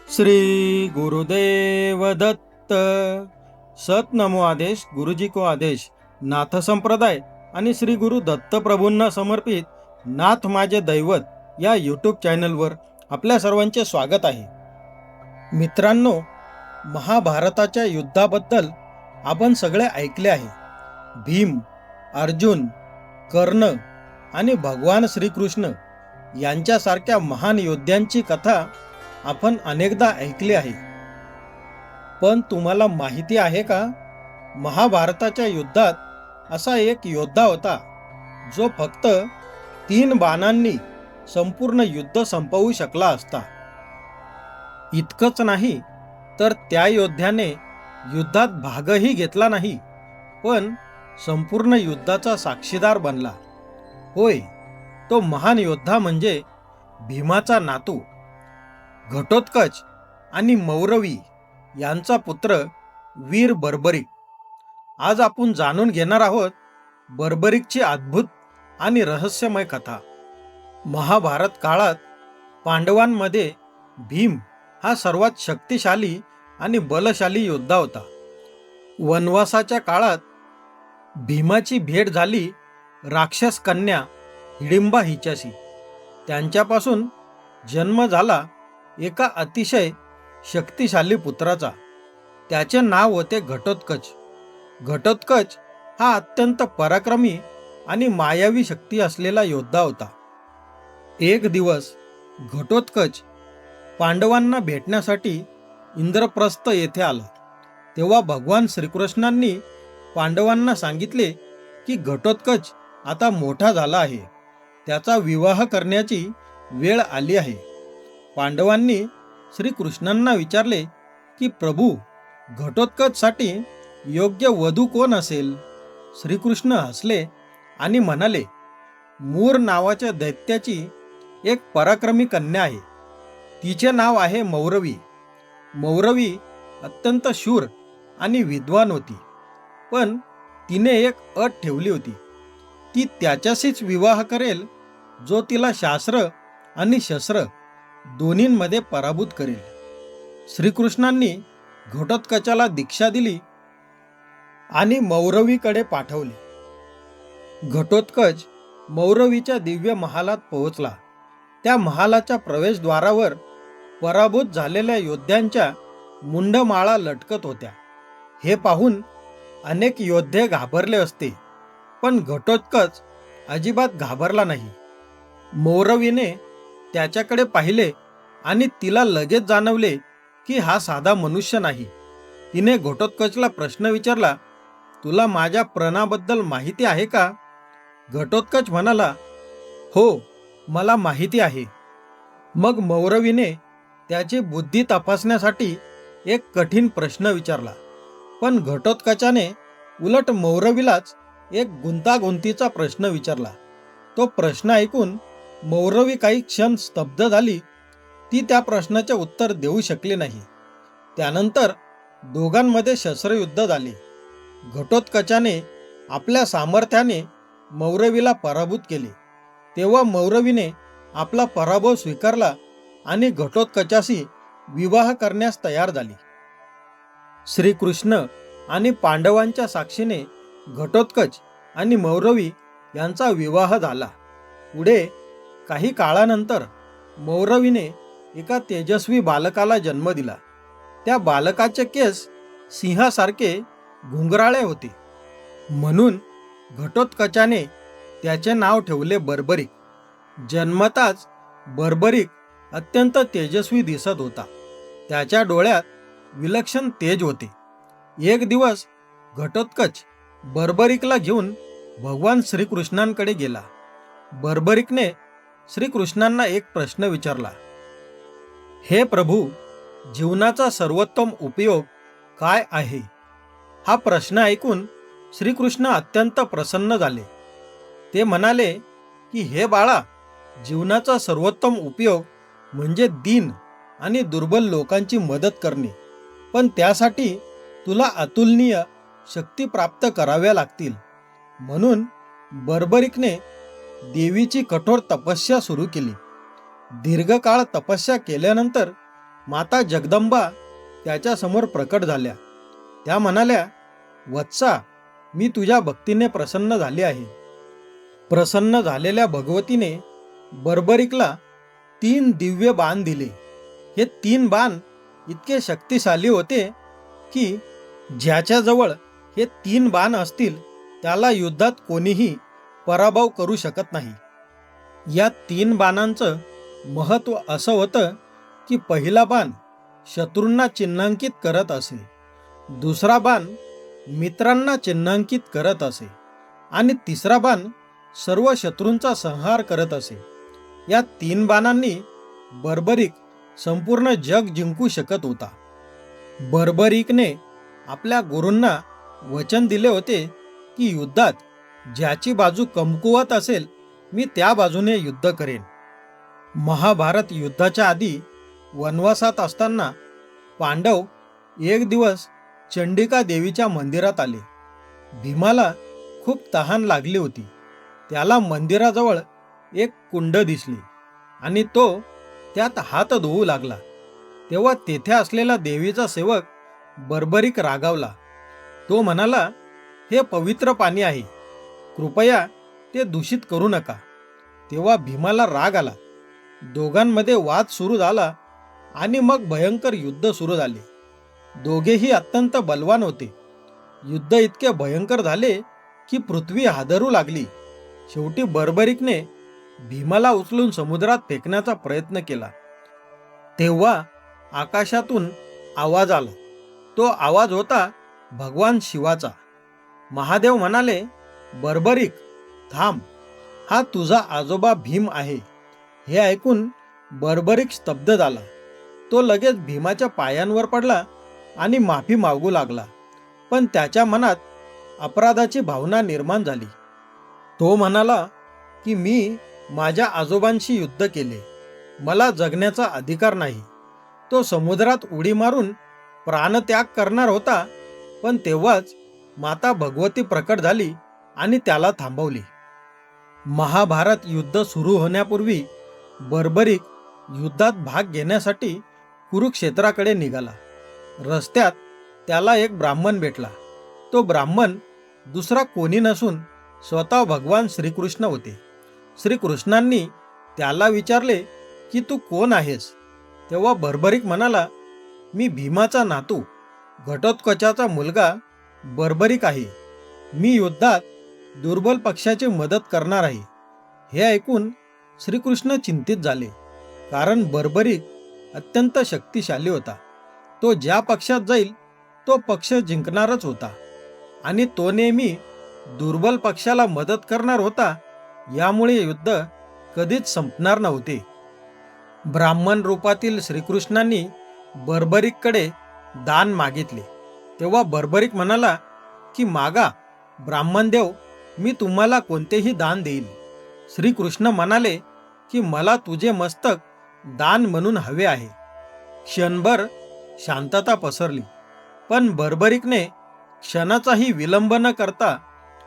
श्री गुरुदेव दत्त। सत नमो आदेश, गुरुजी को आदेश। नाथ संप्रदाय आणि श्री गुरु दत्त प्रभूंना समर्पित नाथ माझे दैवत या यूट्यूब चॅनलवर आपल्या सर्वांचे स्वागत आहे। मित्रांनो, महाभारताच्या युद्धाबद्दल आपण सगळे ऐकले आहे। भीम, अर्जुन, कर्ण आणि भगवान श्रीकृष्ण यांच्यासारख्या महान योद्ध्यांची कथा आपण अनेकदा ऐकली आहे। पण तुम्हाला माहिती आहे का, महाभारताच्या युद्धात असा एक योद्धा होता जो फक्त 3 बाणांनी संपूर्ण युद्ध संपवू शकला असता। इतकंच नाही तर त्या योद्ध्याने युद्धात भागही घेतला नाही, पण संपूर्ण युद्धाचा साक्षीदार बनला। होय, तो महान योद्धा म्हणजे भीमाचा नातू घटोत्कच आणि मौरवी यांचा पुत्र वीर बर्बरिक। आज आपण जाणून घेणार आहोत बर्बरिकची अद्भुत आणि रहस्यमय कथा। महाभारत काळात पांडवांमध्ये भीम हा सर्वात शक्तिशाली आणि बलशाली योद्धा होता। वनवासाच्या काळात भीमाची भेट झाली राक्षस कन्या हिडिंबा हिच्याशी। त्यांच्यापासून जन्म झाला एका अतिशय शक्तिशाली पुत्राचा। त्याचे नाव होते घटोत्कच। घटोत्कच हा अत्यंत पराक्रमी आणि मायावी शक्ती असलेला योद्धा होता। एक दिवस घटोत्कच पांडवांना भेटण्यासाठी इंद्रप्रस्थ येथे आला। तेव्हा भगवान श्रीकृष्णांनी पांडवांना सांगितले की घटोत्कच आता मोठा झाला आहे, त्याचा विवाह करण्याची वेळ आली आहे। पांडवांनी श्रीकृष्णांना विचारले की प्रभू, घटोत्कचसाठी योग्य वधू कोण असेल? श्रीकृष्ण हसले आणि म्हणाले, मूर नावाच्या दैत्याची एक पराक्रमी कन्या आहे, तिचे नाव आहे मौरवी। मौरवी अत्यंत शूर आणि विद्वान होती, पण तिने एक अट ठेवली होती, ती त्याच्याशीच विवाह करेल जो तिला शास्त्र आणि शस्त्र दोन्हींमध्ये पराभूत करेल। श्रीकृष्णांनी घटोत्कचाला दीक्षा दिली आणि मौरवीकडे पाठवले। घटोत्कच मौरवीच्या दिव्य महालात पोहोचला। त्या महालाच्या प्रवेशद्वारावर पराभूत झालेल्या योद्ध्यांच्या मुंडमाळा लटकत होत्या। हे पाहून अनेक योद्धे घाबरले असते, पण घटोत्कच अजिबात घाबरला नाही। मौरवीने त्याच्याकडे पाहिले आणि तिला लगेच जाणवले की हा साधा मनुष्य नाही। तिने घटोत्कचला प्रश्न विचारला, तुला माझ्या प्राणाबद्दल माहिती आहे का? घटोत्कच म्हणाला, हो, मला माहिती आहे। मग मौरवीने त्याची बुद्धी तपासण्यासाठी एक कठीण प्रश्न विचारला, पण घटोत्कचाने उलट मौरवीलाच एक गुंतागुंतीचा प्रश्न विचारला। तो प्रश्न ऐकून मौरवी काही क्षण स्तब्ध झाली। ती त्या प्रश्नाचे उत्तर देऊ शकली नाही। त्यानंतर दोघांमध्ये शस्त्रयुद्ध झाले। घटोत्कचाने आपल्या सामर्थ्याने मौरवीला पराभूत केले। तेव्हा मौरवीने आपला पराभव स्वीकारला आणि घटोत्कचाशी विवाह करण्यास तयार झाली। श्रीकृष्ण आणि पांडवांच्या साक्षीने घटोत्कच आणि मौरवी यांचा विवाह झाला। पुढे काही काळानंतर मौरवीने एका तेजस्वी बालकाला जन्म दिला। त्या बालकाचे केस सिंहासारखे घुंगराळे होते, म्हणून घटोत्कचाने त्याचे नाव ठेवले बर्बरिक। जन्मताच बर्बरिक अत्यंत तेजस्वी दिसत होता। त्याच्या डोळ्यात विलक्षण तेज होते। एक दिवस घटोत्कच बर्बरिकला घेऊन भगवान श्रीकृष्णांकडे गेला। बर्बरिकने श्रीकृष्णांना एक प्रश्न विचारला, हे प्रभू, जीवनाचा सर्वोत्तम उपयोग काय आहे? हा प्रश्न ऐकून श्रीकृष्ण अत्यंत प्रसन्न झाले। ते म्हणाले की हे बाळा, जीवनाचा सर्वोत्तम उपयोग म्हणजे दीन आणि दुर्बल लोकांची मदत करणे, पण त्यासाठी तुला अतुलनीय शक्ती प्राप्त कराव्या लागतील। म्हणून बर्बरिकने देवीची कठोर तपस्या सुरू केली। दीर्घकाळ तपस्या केल्यानंतर माता जगदंबा त्याच्यासमोर प्रकट झाल्या. त्या म्हणाल्या, वत्सा, मी तुझ्या भक्तीने प्रसन्न झाले आहे. प्रसन्न झालेल्या भगवतीने बर्बरिकला 3 दिव्य बाण दिले. हे 3 बाण इतके शक्तिशाली होते की ज्याच्याजवळ हे 3 बाण असतील त्याला युद्धात कोणीही पराभव करू शकत नाही. या 3 बाणांचं महत्त्व असं होतं की पहिला बाण शत्रूंना चिन्हांकित करत असे, दुसरा बाण मित्रांना चिन्हांकित करत असे आणि तिसरा बाण सर्व शत्रूंचा संहार करत असे. या 3 बाणांनी बर्बरिक संपूर्ण जग जिंकू शकत होता. बर्बरिकने आपल्या गुरूंना वचन दिले होते की युद्धात ज्याची बाजू कमकुवत असेल मी त्या बाजूने युद्ध करेन. महाभारत युद्धाच्या आधी वनवासात असताना पांडव एक दिवस चंडिका देवीच्या मंदिरात आले. भीमाला खूप तहान लागली होती. त्याला मंदिराजवळ एक कुंड दिसली आणि तो त्यात हात धुवू लागला. तेव्हा तेथे असलेला देवीचा सेवक बर्बरिक रागावला. तो म्हणाला, हे पवित्र पाणी आहे, कृपया ते दूषित करू नका. तेव्हा भीमाला राग आला. दोघांमध्ये वाद सुरू झाला आणि मग भयंकर युद्ध सुरू झाले. दोघेही अत्यंत बलवान होते. युद्ध इतके भयंकर झाले की पृथ्वी हादरू लागली. शेवटी बर्बरिकने भीमाला उचलून समुद्रात फेकण्याचा प्रयत्न केला. तेव्हा आकाशातून आवाज आला. तो आवाज होता भगवान शिवाचा. महादेव म्हणाले, बर्बरिक थांब, हा तुझा आजोबा भीम आहे. हे ऐकून बर्बरिक स्तब्ध झाला. तो लगेच भीमाच्या पायांवर पडला आणि माफी मागू लागला. पण त्याच्या मनात अपराधाची भावना निर्माण झाली. तो म्हणाला की मी माझ्या आजोबांशी युद्ध केले, मला जगण्याचा अधिकार नाही. तो समुद्रात उडी मारून प्राणत्याग करणार होता, पण तेव्हाच माता भगवती प्रकट झाली आणि त्याला थांबवली. महाभारत युद्ध सुरू होण्यापूर्वी बर्बरिक युद्धात भाग घेण्यासाठी कुरुक्षेत्राकडे निघाला. रस्त्यात त्याला एक ब्राह्मण भेटला. तो ब्राह्मण दुसरा कोणी नसून स्वतः भगवान श्रीकृष्ण होते. श्रीकृष्णांनी त्याला विचारले की तू कोण आहेस? तेव्हा बर्बरिक म्हणाला, मी भीमाचा नातू घटोत्कचाचा मुलगा बर्बरिक आहे. मी युद्धात दुर्बल पक्षाची मदत करणार आहे. हे ऐकून श्रीकृष्ण चिंतित झाले, कारण बर्बरिक अत्यंत शक्तिशाली होता. तो ज्या पक्षात जाईल तो पक्ष जिंकणारच होता आणि तो नेहमी दुर्बल पक्षाला मदत करणार होता. यामुळे युद्ध कधीच संपणार नव्हते. ब्राह्मण रूपातील श्रीकृष्णांनी बर्बरिककडे दान मागितले. तेव्हा बर्बरिक म्हणाला की मागा ब्राह्मणदेव, मी तुम्हाला कोणतेही दान देईल. श्रीकृष्ण म्हणाले की मला तुझे मस्तक दान म्हणून हवे आहे. क्षणभर शांतता पसरली, पण बर्बरिकने क्षणाचाही विलंब न करता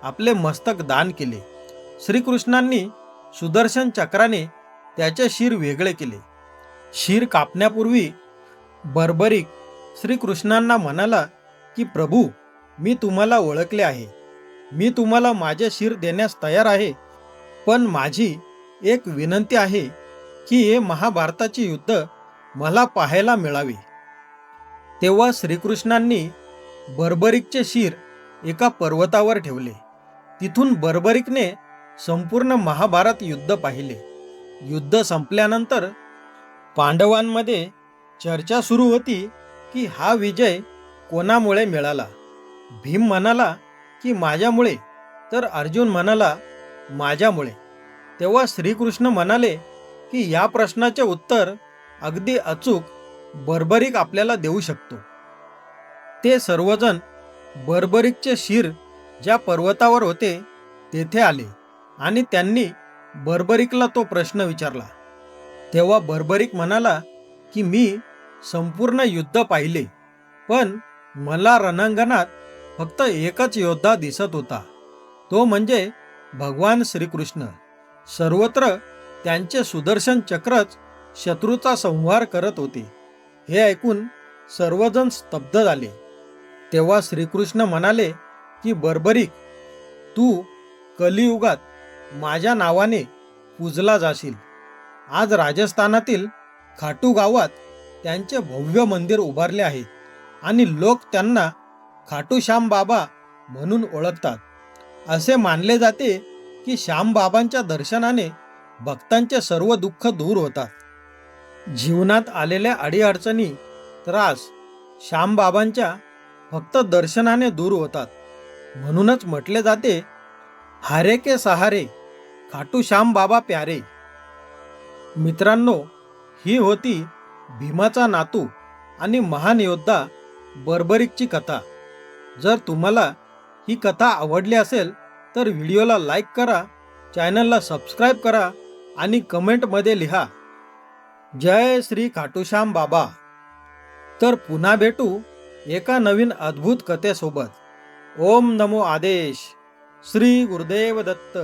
आपले मस्तक दान केले. श्रीकृष्णांनी सुदर्शन चक्राने त्याचे शिर वेगळे केले. शिर कापण्यापूर्वी बर्बरिक श्रीकृष्णांना म्हणाला की प्रभू, मी तुम्हाला ओळखले आहे. मी तुम्हाला माझे शिर देण्यास तयार आहे, पण माझी एक विनंती आहे की हे महाभारताचे युद्ध मला पाहायला मिळावे. तेव्हा श्रीकृष्णांनी बर्बरिकचे शिर एका पर्वतावर ठेवले. तिथून बर्बरिकने संपूर्ण महाभारत युद्ध पाहिले. युद्ध संपल्यानंतर पांडवांमध्ये चर्चा सुरू होती की हा विजय कोणामुळे मिळाला. भीम म्हणाला की माझ्यामुळे, तर अर्जुन म्हणाला माझ्यामुळे. तेव्हा श्रीकृष्ण म्हणाले की या प्रश्नाचे उत्तर अगदी अचूक बर्बरिक आपल्याला देऊ शकतो. ते सर्वजण बर्बरिकचे शिर ज्या पर्वतावर होते तेथे आले आणि त्यांनी बर्बरिकला तो प्रश्न विचारला. तेव्हा बर्बरिक म्हणाला की मी संपूर्ण युद्ध पाहिले, पण मला रणांगणात फक्त एकच योद्धा दिसत होता, तो म्हणजे भगवान श्रीकृष्ण. सर्वत्र त्यांचे सुदर्शन चक्रच शत्रूचा संहार करत होते. हे ऐकून सर्वजण स्तब्ध झाले. तेव्हा श्रीकृष्ण म्हणाले की बर्बरीक, तू कलियुगात माझ्या नावाने पूजला जाशील. आज राजस्थानातील खाटू गावात त्यांचे भव्य मंदिर उभारले आहे आणि लोक त्यांना खाटू श्याम बाबा म्हणून ओळखतात. असे मानले जाते की श्याम बाबांच्या दर्शनाने भक्तांचे सर्व दुःख दूर होतात. जीवनात आलेल्या अडीअडचणी, त्रास श्याम बाबांच्या फक्त दर्शनाने दूर होतात. म्हणूनच म्हटले जाते, हारे के सहारे खाटू श्याम बाबा प्यारे. मित्रांनो, ही होती भीमाचा नातू आणि महान योद्धा बर्बरीकची कथा. जर तुम्हाला ही कथा आवडली असेल तर व्हिडिओला लाईक करा, चॅनलला सबस्क्राईब करा आणि कमेंटमध्ये लिहा जय श्री खाटूश्याम बाबा. तर पुन्हा भेटू एका नवीन अद्भुत कथेसोबत. ओम नमो आदेश. श्री गुरुदेव दत्त.